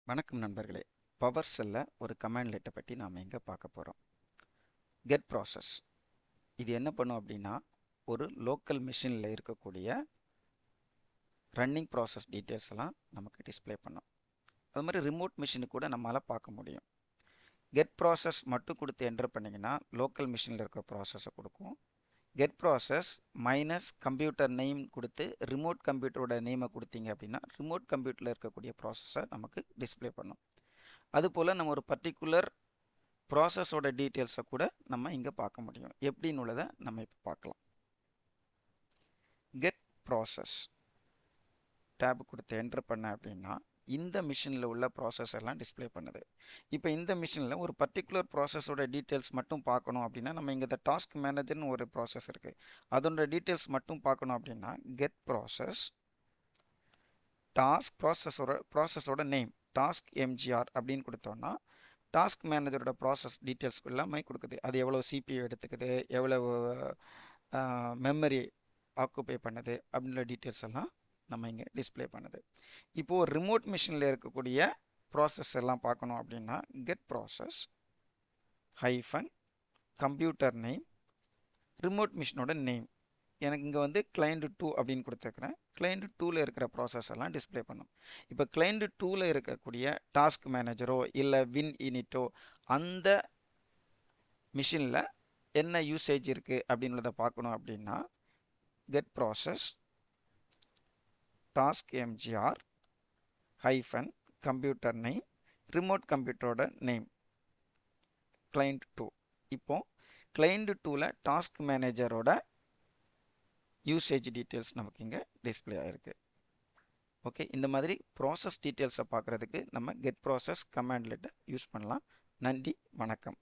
வணக்கம் நண்பர்களே. பவர் செல்ல ஒரு கமாண்ட் லெட்டை பற்றி நாம் இங்கே பார்க்க போகிறோம். கெட் ப்ராசஸ் இது என்ன பண்ணும் அப்படின்னா, ஒரு லோக்கல் மிஷினில் இருக்கக்கூடிய ரன்னிங் ப்ராசஸ் டீட்டெயில்ஸ் எல்லாம் நமக்கு டிஸ்பிளே பண்ணும். அது மாதிரி ரிமோட் மிஷினுக்கு கூட நம்மளால் பார்க்க முடியும். கெட் ப்ராசஸ் மட்டும் கொடுத்து என்டர் பண்ணிங்கன்னா லோக்கல் மிஷினில் இருக்க ப்ராசஸை கொடுக்கும். Get process minus computer name கொடுத்து ரிமோட் கம்ப்யூட்டரோட நேமை கொடுத்தீங்க அப்படின்னா ரிமோட் கம்ப்யூட்டரில் இருக்கக்கூடிய ப்ராசஸை நமக்கு டிஸ்பிளே பண்ணும். அதுபோல் நம்ம ஒரு பர்டிகுலர் ப்ராசஸோட டீட்டெயில்ஸை கூட நம்ம இங்கே பார்க்க முடியும். எப்படின்னு உள்ளதை நம்ம இப்போ பார்க்கலாம். கெட் ப்ராசஸ் டேப் கொடுத்து என்டர் பண்ண அப்படின்னா இந்த மிஷினில் உள்ள ப்ராசஸ் எல்லாம் டிஸ்பிளே பண்ணுது. இப்போ இந்த மிஷினில் ஒரு பர்டிகுலர் ப்ராசஸோட டீட்டெயில்ஸ் மட்டும் பார்க்கணும் அப்படின்னா நம்ம இங்கே டாஸ்க் மேனேஜர்னு ஒரு ப்ராசஸ் இருக்குது. அதோட டீட்டெயில்ஸ் மட்டும் பார்க்கணும் அப்படின்னா கெட் ப்ராசஸ் டாஸ்க் ப்ராசஸோட நேம் டாஸ்க் எம்ஜிஆர் அப்படின்னு கொடுத்தோன்னா டாஸ்க் மேனேஜரோட ப்ராசஸ் டீட்டெயில்ஸ் எல்லாமே கொடுக்குது. அது எவ்வளோ சிபியூ எடுத்துக்குது, எவ்வளவு மெமரி ஆக்குப்பை பண்ணுது அப்படின்ற டீட்டெயில்ஸ் எல்லாம் நம்ம இங்கே டிஸ்பிளே பண்ணுது. இப்போது ரிமோட் மிஷினில் இருக்கக்கூடிய ப்ராசஸ் எல்லாம் பார்க்கணும் அப்படின்னா get process hyphen computer name remote மிஷினோட நேம். எனக்கு இங்கே வந்து கிளைண்ட் 2 அப்படின்னு கொடுத்துருக்குறேன். கிளைண்ட் 2ல் இருக்கிற ப்ராசஸ் எல்லாம் டிஸ்பிளே பண்ணும். இப்போ கிளைண்ட் 2ல் இருக்கக்கூடிய டாஸ்க் மேனேஜரோ இல்லை வின் இனிட்டோ அந்த மிஷினில் என்ன யூசேஜ் இருக்குது அப்படின்றத பார்க்கணும் அப்படின்னா get process task MGR hyphen computer name remote கம்ப்யூட்டரோட நேம் கிளைண்ட் 2. இப்போ கிளைண்ட் 2ல் டாஸ்க் மேனேஜரோட யூசேஜ் டீட்டெயில்ஸ் நமக்கு இங்கே டிஸ்பிளே ஆகிருக்கு. ஓகே, இந்த மாதிரி ப்ராசஸ் டீட்டெயில்ஸை பார்க்குறதுக்கு நம்ம கெட் ப்ராசஸ் கமாண்ட் லெட்டை யூஸ் பண்ணலாம். நன்றி, வணக்கம்.